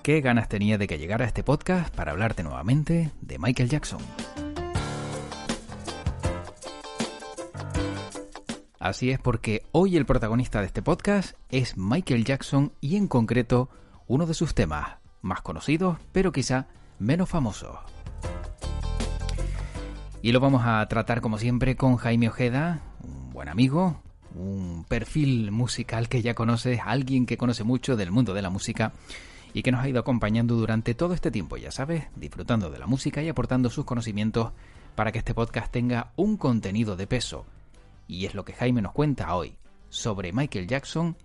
qué ganas tenía de que llegara este podcast para hablarte nuevamente de Michael Jackson. Así es, porque hoy el protagonista de este podcast es Michael Jackson y en concreto uno de sus temas más conocidos, pero quizá menos famosos. Y lo vamos a tratar como siempre con Jaime Ojeda, un buen amigo, un perfil musical que ya conoces, alguien que conoce mucho del mundo de la música y que nos ha ido acompañando durante todo este tiempo, ya sabes, disfrutando de la música y aportando sus conocimientos para que este podcast tenga un contenido de peso. Y es lo que Jaime nos cuenta hoy sobre Michael Jackson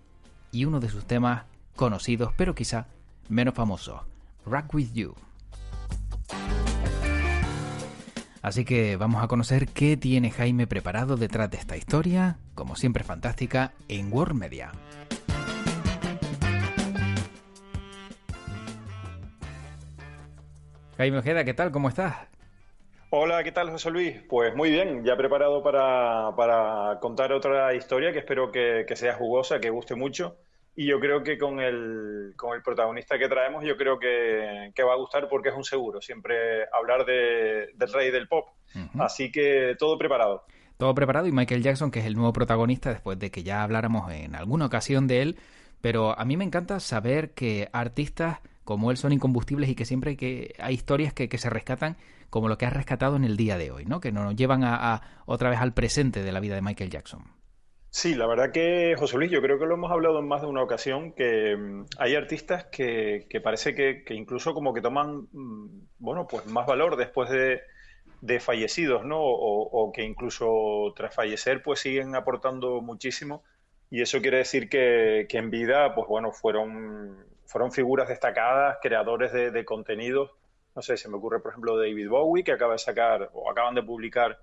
y uno de sus temas conocidos, pero quizá menos famosos, Rock With You. Así que vamos a conocer qué tiene Jaime preparado detrás de esta historia, como siempre fantástica, en World Media. Jaime Ojeda, ¿qué tal? ¿Cómo estás? Hola, ¿qué tal, José Luis? Pues muy bien, ya preparado para contar otra historia que espero que sea jugosa, que guste mucho. Y yo creo que con el protagonista que traemos, yo creo que va a gustar porque es un seguro, siempre hablar del rey del pop. Uh-huh. Así que todo preparado. Todo preparado y Michael Jackson, que es el nuevo protagonista después de que ya habláramos en alguna ocasión de él. Pero a mí me encanta saber que artistas como él son incombustibles y que siempre hay historias que se rescatan como lo que has rescatado en el día de hoy, ¿no? Que nos llevan a otra vez al presente de la vida de Michael Jackson. Sí, la verdad que, José Luis, yo creo que lo hemos hablado en más de una ocasión, que hay artistas que parece que incluso como que toman, bueno, pues más valor después de fallecidos, ¿no? O que incluso tras fallecer pues siguen aportando muchísimo y eso quiere decir que en vida pues bueno, fueron figuras destacadas, creadores de contenidos. No sé, se me ocurre por ejemplo David Bowie, que acaba de sacar o acaban de publicar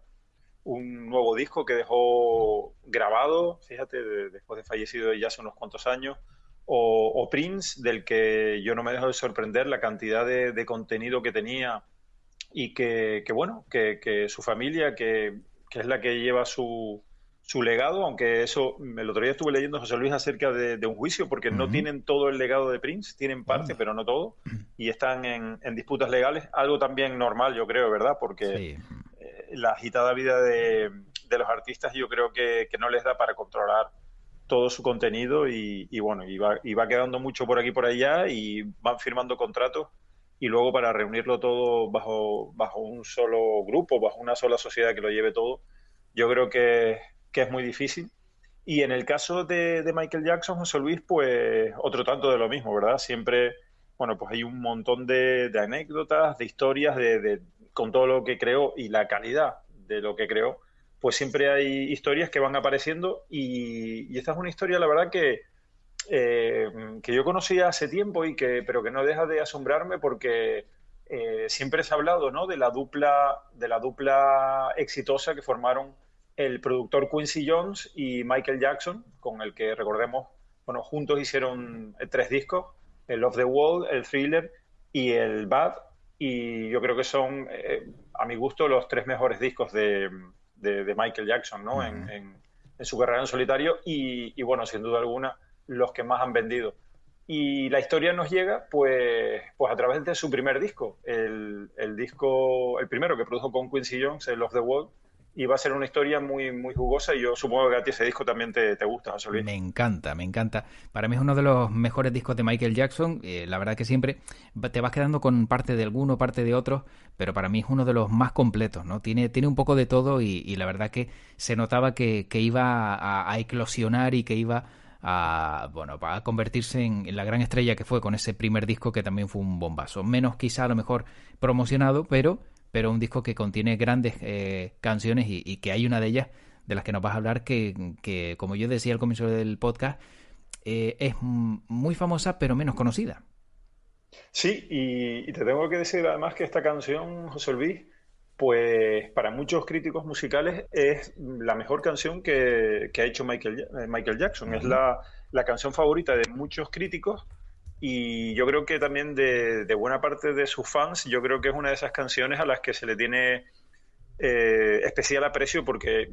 un nuevo disco que dejó grabado, fíjate, después de fallecido ya hace unos cuantos años, o Prince, del que yo no me dejo de sorprender la cantidad de contenido que tenía y bueno, que su familia, que es la que lleva su legado, aunque eso, el otro día estuve leyendo, José Luis, acerca de un juicio, porque no Uh-huh. tienen todo el legado de Prince, tienen parte, Anda. pero no todo, y están en disputas legales, algo también normal, yo creo, ¿verdad? Porque Sí. la agitada vida de los artistas yo creo que no les da para controlar todo su contenido y bueno, y va quedando mucho por aquí y por allá y van firmando contratos y luego para reunirlo todo bajo un solo grupo, bajo una sola sociedad que lo lleve todo, yo creo que es muy difícil. Y en el caso de Michael Jackson, José Luis, pues otro tanto de lo mismo, ¿verdad? Siempre, bueno, pues hay un montón de anécdotas, de historias, con todo lo que creó y la calidad de lo que creó, pues siempre hay historias que van apareciendo y esta es una historia, la verdad, que yo conocía hace tiempo pero que no deja de asombrarme porque siempre se ha hablado, ¿no? De la dupla exitosa que formaron el productor Quincy Jones y Michael Jackson, con el que recordemos, bueno, juntos hicieron 3 discos, el Off the Wall, el Thriller y el Bad, y yo creo que son, a mi gusto, los 3 mejores discos de Michael Jackson, ¿no? Uh-huh. En su carrera en solitario y bueno, sin duda alguna, los que más han vendido. Y la historia nos llega pues a través de su primer disco, el disco, el primero que produjo con Quincy Jones, el Off the Wall, y va a ser una historia muy, muy jugosa y yo supongo que a ti ese disco también te gusta, José Luis. Me encanta, me encanta. Para mí es uno de los mejores discos de Michael Jackson. La verdad que siempre te vas quedando con parte de alguno, parte de otro, pero para mí es uno de los más completos, ¿no? Tiene un poco de todo y la verdad que se notaba que iba a eclosionar y que iba a convertirse en la gran estrella que fue con ese primer disco que también fue un bombazo. Menos quizá a lo mejor promocionado, pero un disco que contiene grandes canciones y que hay una de ellas de las que nos vas a hablar que como yo decía al comienzo del podcast, es muy famosa pero menos conocida. Sí, y te tengo que decir además que esta canción, José Luis, pues para muchos críticos musicales es la mejor canción que ha hecho Michael Jackson. Es Uh-huh. la canción favorita de muchos críticos y yo creo que también de buena parte de sus fans, yo creo que es una de esas canciones a las que se le tiene especial aprecio porque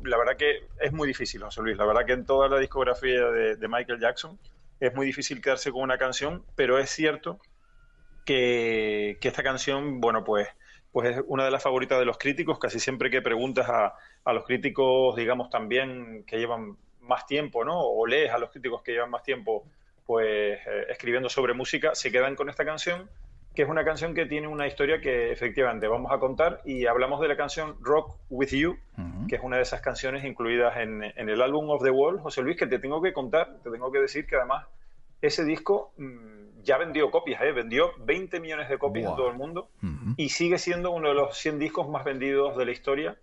la verdad que es muy difícil, José Luis, la verdad que en toda la discografía de Michael Jackson es muy difícil quedarse con una canción, pero es cierto que esta canción, bueno, pues es una de las favoritas de los críticos. Casi siempre que preguntas a los críticos, digamos, también que llevan más tiempo, ¿no? O lees a los críticos que llevan más tiempo, pues escribiendo sobre música, se quedan con esta canción, que es una canción que tiene una historia que efectivamente vamos a contar, y hablamos de la canción Rock With You, Ujú. que es una de esas canciones incluidas en el álbum Of The Wall. José Luis, que te tengo que contar, te tengo que decir que además ese disco ya vendió copias, ¿eh? Vendió 20 millones de copias en todo Buah. el mundo Ujú. y sigue siendo uno de los 100 discos más vendidos de la historia.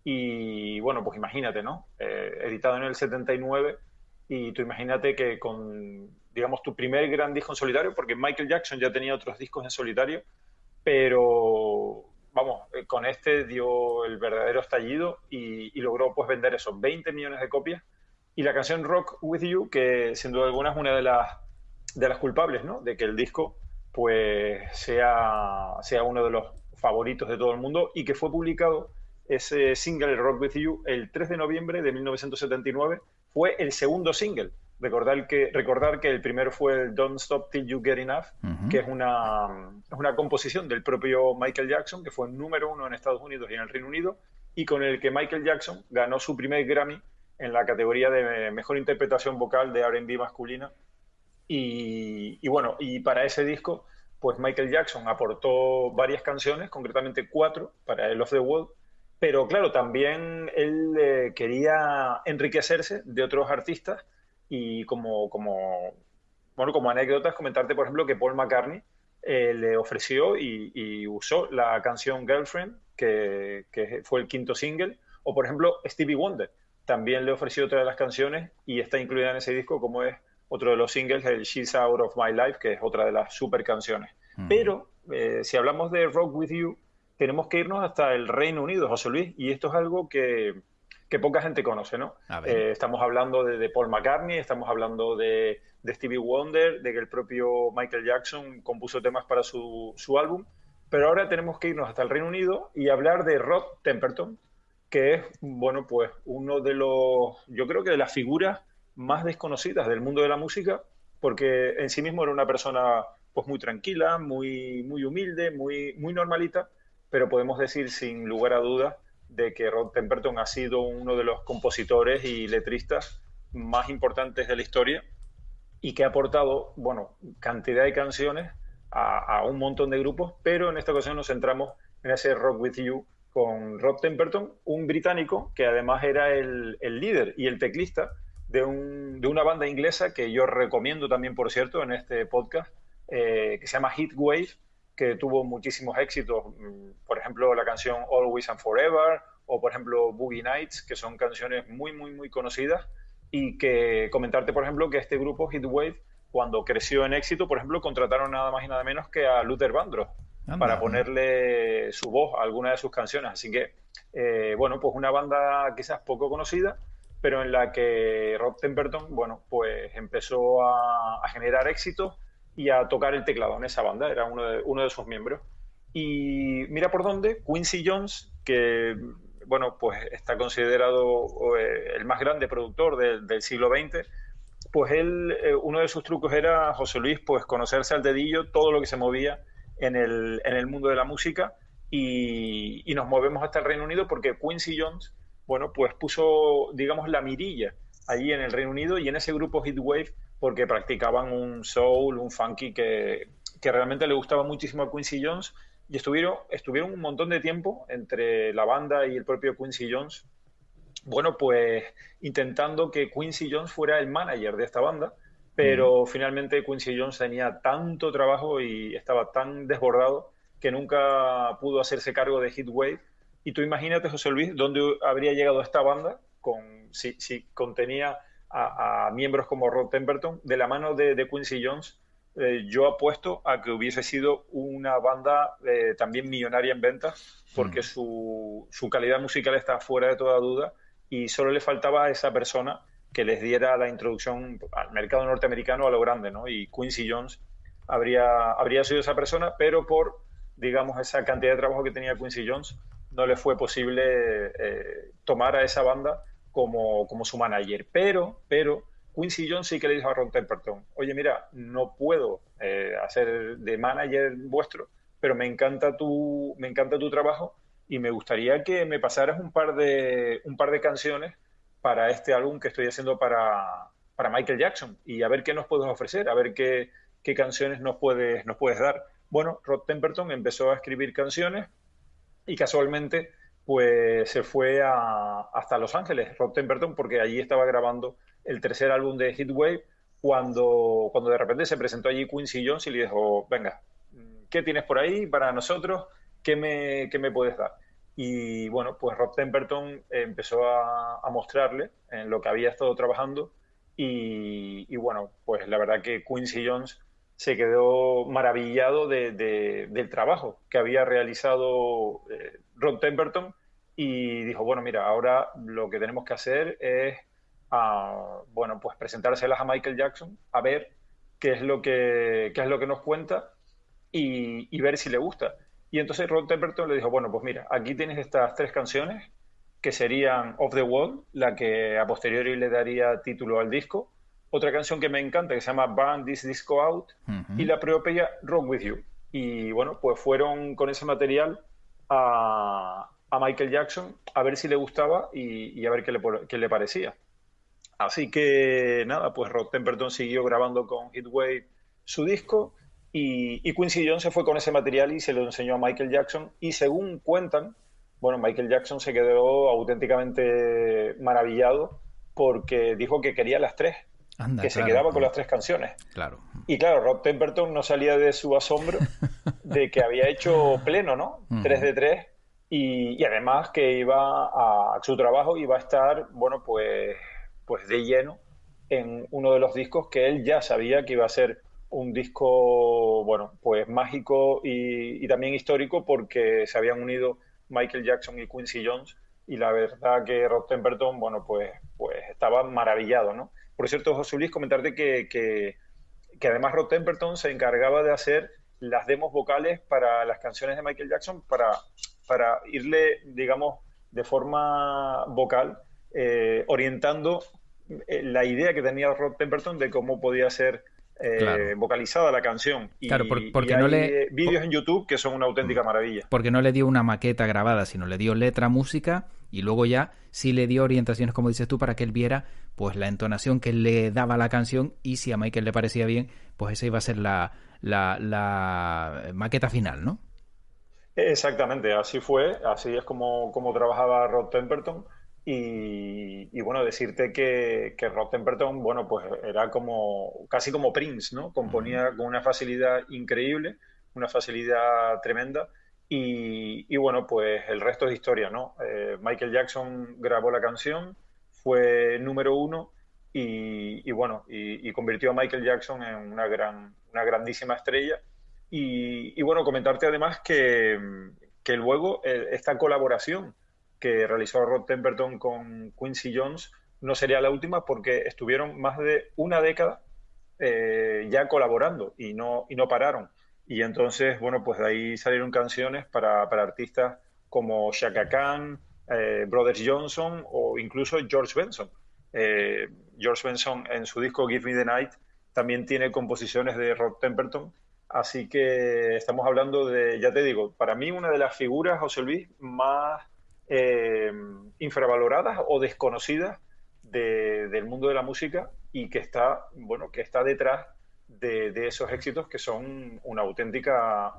Y bueno, pues imagínate, ¿no? Editado en el 79, y tú imagínate que con, digamos, tu primer gran disco en solitario, porque Michael Jackson ya tenía otros discos en solitario, pero vamos, con este dio el verdadero estallido y logró pues vender esos 20 millones de copias. Y la canción Rock With You, que sin duda alguna es una de las culpables, ¿no? De que el disco pues sea uno de los favoritos de todo el mundo, y que fue publicado ese single Rock With You el 3 de noviembre de 1979. Fue el segundo single. Recordar que el primero fue el Don't Stop Till You Get Enough, que Ujú. es una composición del propio Michael Jackson, que fue número uno en Estados Unidos y en el Reino Unido, y con el que Michael Jackson ganó su primer Grammy en la categoría de mejor interpretación vocal de R&B masculina. Y bueno, y para ese disco, pues Michael Jackson aportó varias canciones, concretamente 4 para el Of the World, pero claro, también él quería enriquecerse de otros artistas, y bueno, como anécdotas, comentarte, por ejemplo, que Paul McCartney le ofreció y usó la canción Girlfriend, que fue el quinto single, o por ejemplo Stevie Wonder también le ofreció otra de las canciones y está incluida en ese disco, como es otro de los singles, el She's Out of My Life, que es otra de las super canciones. Ujú. Pero si hablamos de Rock With You, tenemos que irnos hasta el Reino Unido, José Luis, y esto es algo que poca gente conoce, ¿no? A ver. Estamos hablando de Paul McCartney, estamos hablando de Stevie Wonder, de que el propio Michael Jackson compuso temas para su álbum, pero ahora tenemos que irnos hasta el Reino Unido y hablar de Rod Temperton, que es, bueno, pues uno de los, yo creo que de las figuras más desconocidas del mundo de la música, porque en sí mismo era una persona pues muy tranquila, muy humilde, muy normalita, pero podemos decir sin lugar a dudas de que Rod Temperton ha sido uno de los compositores y letristas más importantes de la historia, y que ha aportado, bueno, cantidad de canciones a un montón de grupos, pero en esta ocasión nos centramos en ese Rock With You con Rod Temperton, un británico que además era el líder y el teclista de una banda inglesa que yo recomiendo también, por cierto, en este podcast, que se llama Heatwave, que tuvo muchísimos éxitos, por ejemplo, la canción Always and Forever, o por ejemplo Boogie Nights, que son canciones muy conocidas, y que comentarte, por ejemplo, que este grupo Heatwave, cuando creció en éxito, por ejemplo, contrataron nada más y nada menos que a Luther Vandross para Anda. ponerle su voz a alguna de sus canciones. Así que, bueno, pues una banda quizás poco conocida, pero en la que Rod Temperton, bueno, pues empezó a generar éxitos y a tocar el teclado en esa banda, era uno de sus miembros. Y mira por dónde, Quincy Jones, que bueno, pues está considerado el más grande productor del siglo XX, pues él, uno de sus trucos era, José Luis, pues conocerse al dedillo todo lo que se movía en el mundo de la música, y nos movemos hasta el Reino Unido porque Quincy Jones, bueno, pues puso, digamos, la mirilla allí en el Reino Unido y en ese grupo Heatwave, porque practicaban un soul, un funky que realmente le gustaba muchísimo a Quincy Jones, y estuvieron un montón de tiempo entre la banda y el propio Quincy Jones, bueno, pues intentando que Quincy Jones fuera el manager de esta banda, Ujú. pero finalmente Quincy Jones tenía tanto trabajo y estaba tan desbordado que nunca pudo hacerse cargo de Heatwave. Y tú imagínate, José Luis, dónde habría llegado esta banda si contenía a miembros como Rod Temperton de la mano de Quincy Jones. Yo apuesto a que hubiese sido una banda también millonaria en ventas, porque Ujú. su calidad musical está fuera de toda duda, y solo le faltaba a esa persona que les diera la introducción al mercado norteamericano a lo grande, ¿no? Y Quincy Jones habría sido esa persona, pero por, digamos, esa cantidad de trabajo que tenía Quincy Jones, no le fue posible tomar a esa banda como su manager. Pero Quincy Jones sí que le dijo a Ron Temperton, oye, mira, no puedo hacer de manager vuestro, pero me encanta tu trabajo y me gustaría que me pasaras un par de canciones para este álbum que estoy haciendo para Michael Jackson y a ver qué nos puedes ofrecer, a ver qué canciones nos puedes dar. Bueno, Rod Temperton empezó a escribir canciones y casualmente pues se fue hasta Los Ángeles, Rod Temperton, porque allí estaba grabando el tercer álbum de Heatwave cuando de repente se presentó allí Quincy Jones y le dijo, venga, ¿qué tienes por ahí para nosotros? Qué me puedes dar? Y bueno, pues Rod Temperton empezó a mostrarle en lo que había estado trabajando y bueno, pues la verdad que Quincy Jones se quedó maravillado del trabajo que había realizado Rod Temperton y dijo, bueno, mira, ahora lo que tenemos que hacer es, bueno, pues presentárselas a Michael Jackson, a ver qué es lo que nos cuenta y ver si le gusta. Y entonces Rod Temperton le dijo, bueno, pues mira, aquí tienes estas tres canciones que serían Off the Wall, la que a posteriori le daría título al disco, otra canción que me encanta que se llama Burn This Disco Out y Ujú. la propia Rock With You. Y bueno, pues fueron con ese material a Michael Jackson a ver si le gustaba y a ver qué le parecía. Así que nada, pues Rod Temperton siguió grabando con Heatwave su disco y Quincy Jones se fue con ese material y se lo enseñó a Michael Jackson y según cuentan, bueno, Michael Jackson se quedó auténticamente maravillado porque dijo que quería las tres, Anda, que se claro. quedaba con las tres canciones. Claro. Y claro, Rod Temperton no salía de su asombro de que había hecho pleno, ¿no? Tres Ujú. de tres y además que iba a su trabajo iba a estar, bueno, pues de lleno en uno de los discos que él ya sabía que iba a ser un disco, bueno, pues mágico y también histórico porque se habían unido Michael Jackson y Quincy Jones y la verdad que Rod Temperton, bueno, pues estaba maravillado, ¿no? Por cierto, José Luis, comentarte que además Rod Temperton se encargaba de hacer las demos vocales para las canciones de Michael Jackson para irle, digamos, de forma vocal, orientando la idea que tenía Rod Temperton de cómo podía ser Claro. vocalizada la canción. Claro, Y porque no hay le... vídeos en YouTube que son una auténtica maravilla. Porque no le dio una maqueta grabada, sino le dio letra, música y luego ya sí le dio orientaciones, como dices tú, para que él viera pues la entonación que él le daba a la canción y si a Michael le parecía bien, pues esa iba a ser la maqueta final, ¿no? Exactamente, así fue, así es como trabajaba Rod Temperton y bueno, decirte que Rod Temperton, bueno, pues era como casi como Prince, ¿no? Ujú. Componía con una facilidad increíble, una facilidad tremenda y bueno, pues el resto es historia, ¿no? Michael Jackson grabó la canción, fue número uno y bueno, y convirtió a Michael Jackson en una grandísima estrella y bueno, comentarte además que luego esta colaboración que realizó Rod Temperton con Quincy Jones no sería la última porque estuvieron más de una década ya colaborando y no pararon. Y entonces, bueno, pues de ahí salieron canciones para artistas como Chaka Khan, Brothers Johnson o incluso George Benson. George Benson en su disco Give Me the Night también tiene composiciones de Rod Temperton. Así que estamos hablando de, ya te digo, para mí una de las figuras, José Luis, más eh, infravaloradas o desconocidas del mundo de la música y que está, bueno, que está detrás de esos éxitos que son una auténtica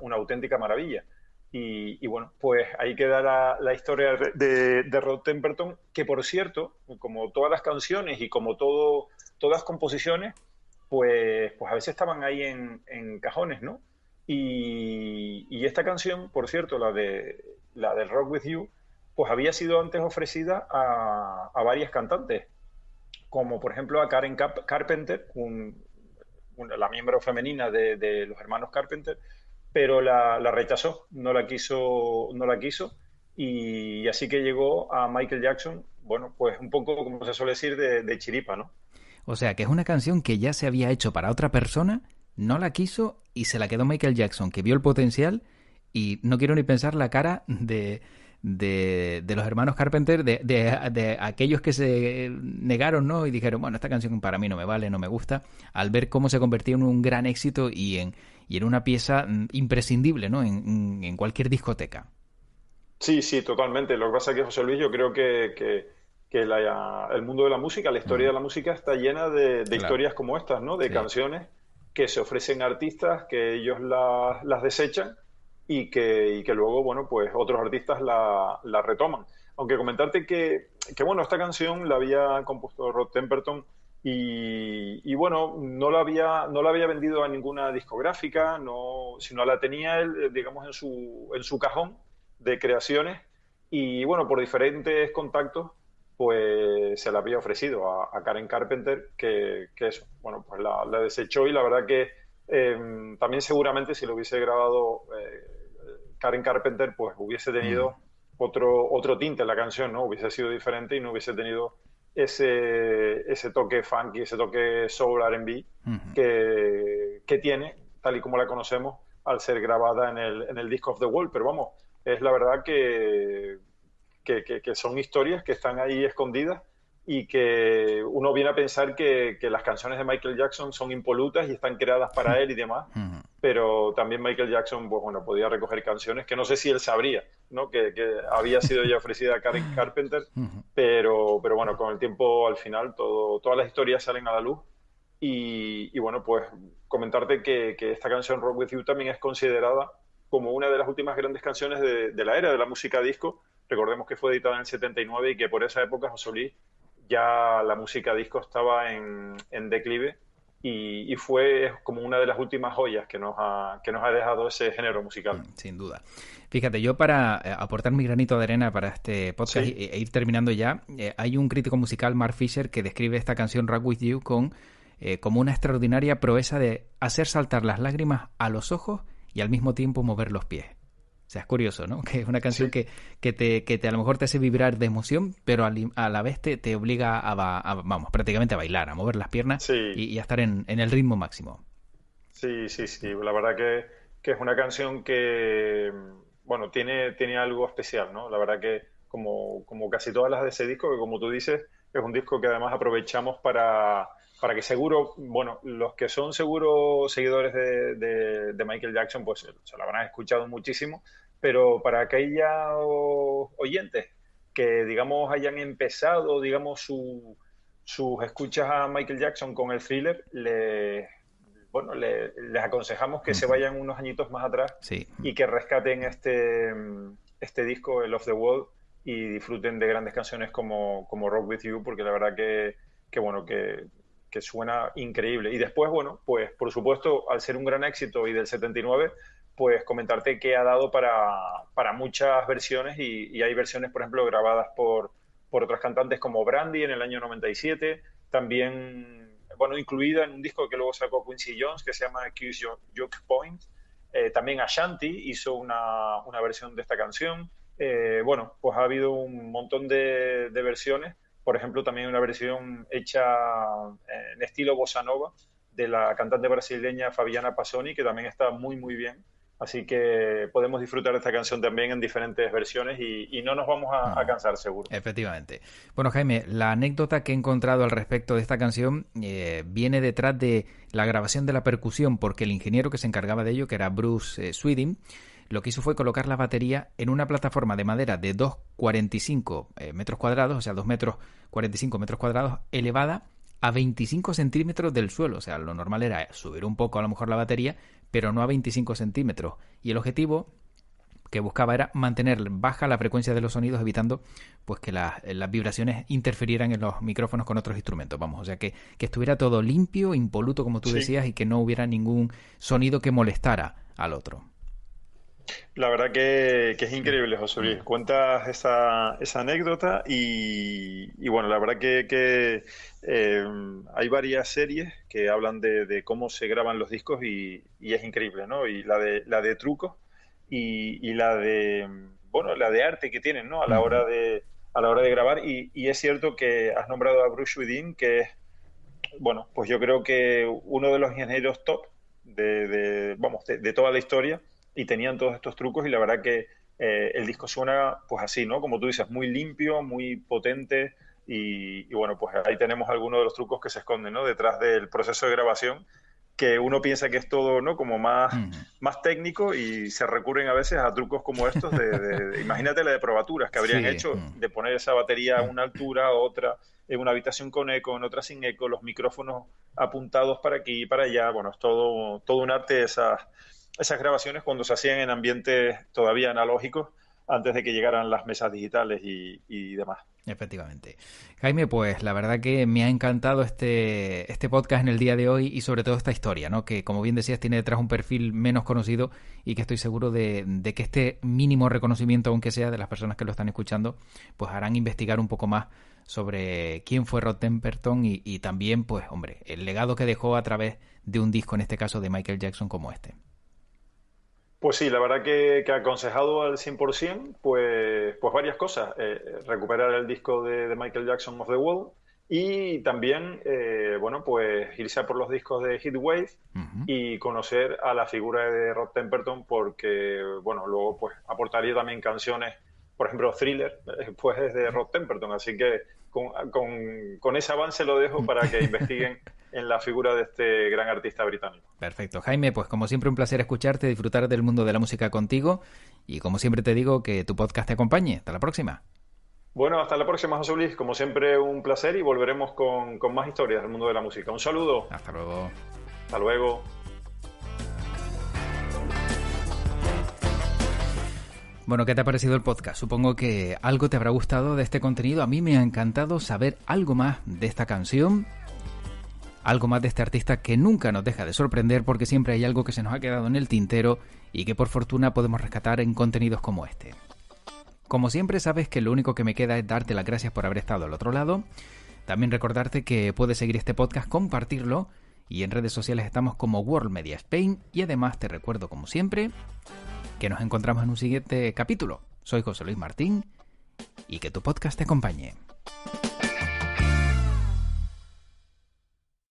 maravilla. Y bueno, pues ahí queda la historia de Rod Temperton, que por cierto, como todas las canciones y como todas las composiciones, pues a veces estaban ahí en cajones, ¿no? Y esta canción, por cierto, la de Rock With You, pues había sido antes ofrecida a varias cantantes, como por ejemplo a Karen Carpenter, la miembro femenina de los hermanos Carpenter, pero la rechazó, no la quiso, y así que llegó a Michael Jackson, bueno, pues un poco como se suele decir de chiripa, ¿no? O sea, que es una canción que ya se había hecho para otra persona, no la quiso y se la quedó Michael Jackson, que vio el potencial y no quiero ni pensar la cara de los hermanos Carpenter, de aquellos que se negaron, ¿no? Y dijeron, bueno, esta canción para mí no me vale, no me gusta, al ver cómo se convirtió en un gran éxito y en una pieza imprescindible, ¿no? En cualquier discoteca. Sí, sí, totalmente. Lo que pasa es que, José Luis, yo creo que el mundo de la música, la historia Ujú. de la música está llena de Claro, historias como estas, ¿no? De sí. canciones que se ofrecen a artistas, que ellos las desechan y que luego, bueno, pues otros artistas la retoman. Aunque comentarte bueno, esta canción la había compuesto Rod Temperton y bueno, no la había vendido a ninguna discográfica, no, sino la tenía él, digamos, en su cajón de creaciones y bueno, por diferentes contactos, pues se la había ofrecido a Karen Carpenter, que eso, bueno, pues la desechó y la verdad que también seguramente si lo hubiese grabado Karen Carpenter, pues hubiese Ujú. tenido otro tinte en la canción, ¿no? Hubiese sido diferente y no hubiese tenido ese toque funky, ese toque soul R&B Ujú. que tiene, tal y como la conocemos, al ser grabada en el Disc of the Wall. Pero vamos, es la verdad que son historias que están ahí escondidas y que uno viene a pensar que las canciones de Michael Jackson son impolutas y están creadas para él y demás, Ujú. pero también Michael Jackson, pues bueno, podía recoger canciones que no sé si él sabría, ¿no? Que había sido ya ofrecida a Karen Carpenter, Ujú. pero bueno, con el tiempo al final todas las historias salen a la luz y bueno, pues comentarte que esta canción Rock With You también es considerada como una de las últimas grandes canciones de la era de la música disco. Recordemos que fue editada en el 79 y que por esa época, José Luis, ya la música disco estaba en declive y fue como una de las últimas joyas que nos ha dejado ese género musical. Sin duda. Fíjate, yo para aportar mi granito de arena para este podcast Sí, e ir terminando ya, hay un crítico musical, Mark Fisher, que describe esta canción Rock With You como una extraordinaria proeza de hacer saltar las lágrimas a los ojos y al mismo tiempo mover los pies. O sea, es curioso, ¿no? Que es una canción sí, que a lo mejor te hace vibrar de emoción, pero a la vez te obliga vamos, prácticamente a bailar, a mover las piernas sí, y a estar en el ritmo máximo. sí, sí, sí. La verdad que es una canción que, bueno, tiene algo especial, ¿no? La verdad que como casi todas las de ese disco, que como tú dices, es un disco que además aprovechamos para que seguro, bueno, los que son seguros seguidores de Michael Jackson, pues se la habrán escuchado muchísimo, pero para aquellos oyentes que, digamos, hayan empezado, digamos, sus escuchas a Michael Jackson con el Thriller, bueno, les aconsejamos que se Ujú. vayan unos añitos más atrás Sí. y que rescaten este disco, el Off the Wall, y disfruten de grandes canciones como Rock With You, porque la verdad bueno, que suena increíble. Y después, bueno, pues por supuesto, al ser un gran éxito y del 79, pues comentarte que ha dado para muchas versiones y hay versiones, por ejemplo, grabadas por otras cantantes como Brandy en el año 97, también, bueno, incluida en un disco que luego sacó Quincy Jones que se llama Accuse Joke Point. También Ashanti hizo una versión de esta canción. Bueno, pues ha habido un montón de versiones. Por ejemplo, también una versión hecha en estilo bossa nova de la cantante brasileña Fabiana Passoni, que también está muy, muy bien. Así que podemos disfrutar de esta canción también en diferentes versiones y no nos vamos a Ujú. cansar, seguro. Efectivamente. Bueno, Jaime, la anécdota que he encontrado al respecto de esta canción viene detrás de la grabación de la percusión, porque el ingeniero que se encargaba de ello, que era Bruce Swedin, lo que hizo fue colocar la batería en una plataforma de madera de 2,45 metros cuadrados, o sea, 2 metros 45 metros cuadrados, elevada a 25 centímetros del suelo. O sea, lo normal era subir un poco a lo mejor la batería, pero no a 25 centímetros. Y el objetivo que buscaba era mantener baja la frecuencia de los sonidos, evitando pues que las vibraciones interfirieran en los micrófonos con otros instrumentos. Vamos, o sea que estuviera todo limpio, impoluto, como tú Sí, decías, y que no hubiera ningún sonido que molestara al otro. la verdad que es increíble, José Luis. Mm. Cuentas esa anécdota y bueno, la verdad que hay varias series que hablan de cómo se graban los discos y es increíble, ¿no? Y la de trucos y bueno, la de arte que tienen, ¿no? A la Ujú. hora de grabar. Y es cierto que has nombrado a Bruce Swedin, que es, bueno, pues yo creo que uno de los ingenieros top vamos, de toda la historia y tenían todos estos trucos y la verdad el disco suena pues así, ¿no? Como tú dices, muy limpio, muy potente y bueno, pues ahí tenemos algunos de los trucos que se esconden, ¿no? Detrás del proceso de grabación, que uno piensa que es todo, ¿no? Como más técnico y se recurren a veces a trucos como estos imagínate la de probaturas que habrían Sí. hecho, de poner esa batería a una altura, a otra, en una habitación con eco, en otra sin eco, los micrófonos apuntados para aquí y para allá. Bueno, es todo un arte esas grabaciones cuando se hacían en ambientes todavía analógicos, antes de que llegaran las mesas digitales y demás. Efectivamente. Jaime, pues la verdad que me ha encantado este podcast en el día de hoy y sobre todo esta historia, ¿no? Que como bien decías tiene detrás un perfil menos conocido y que estoy seguro de que este mínimo reconocimiento, aunque sea de las personas que lo están escuchando, pues harán investigar un poco más sobre quién fue Rod Temperton y también, pues hombre, el legado que dejó a través de un disco, en este caso de Michael Jackson como este. Pues sí, la verdad que aconsejado al 100%, pues varias cosas. Recuperar el disco de Michael Jackson of the Wall y también, bueno, pues irse a por los discos de Heatwave Uh-huh. y conocer a la figura de Rod Temperton porque, bueno, luego pues aportaría también canciones, por ejemplo, Thriller, pues es de Rod Temperton, así que con ese avance lo dejo para que investiguen en la figura de este gran artista británico. Perfecto. Jaime, pues como siempre un placer escucharte, disfrutar del mundo de la música contigo y como siempre te digo que tu podcast te acompañe. Hasta la próxima. Bueno, hasta la próxima, José Luis. Como siempre, un placer y volveremos con más historias del mundo de la música. Un saludo. Hasta luego. Hasta luego. Bueno, ¿qué te ha parecido el podcast? Supongo que algo te habrá gustado de este contenido. A mí me ha encantado saber algo más de esta canción, algo más de este artista que nunca nos deja de sorprender porque siempre hay algo que se nos ha quedado en el tintero y que por fortuna podemos rescatar en contenidos como este. Como siempre sabes que lo único que me queda es darte las gracias por haber estado al otro lado. También recordarte que puedes seguir este podcast, compartirlo y en redes sociales estamos como World Media Spain y además te recuerdo como siempre que nos encontramos en un siguiente capítulo. Soy José Luis Martín y que tu podcast te acompañe.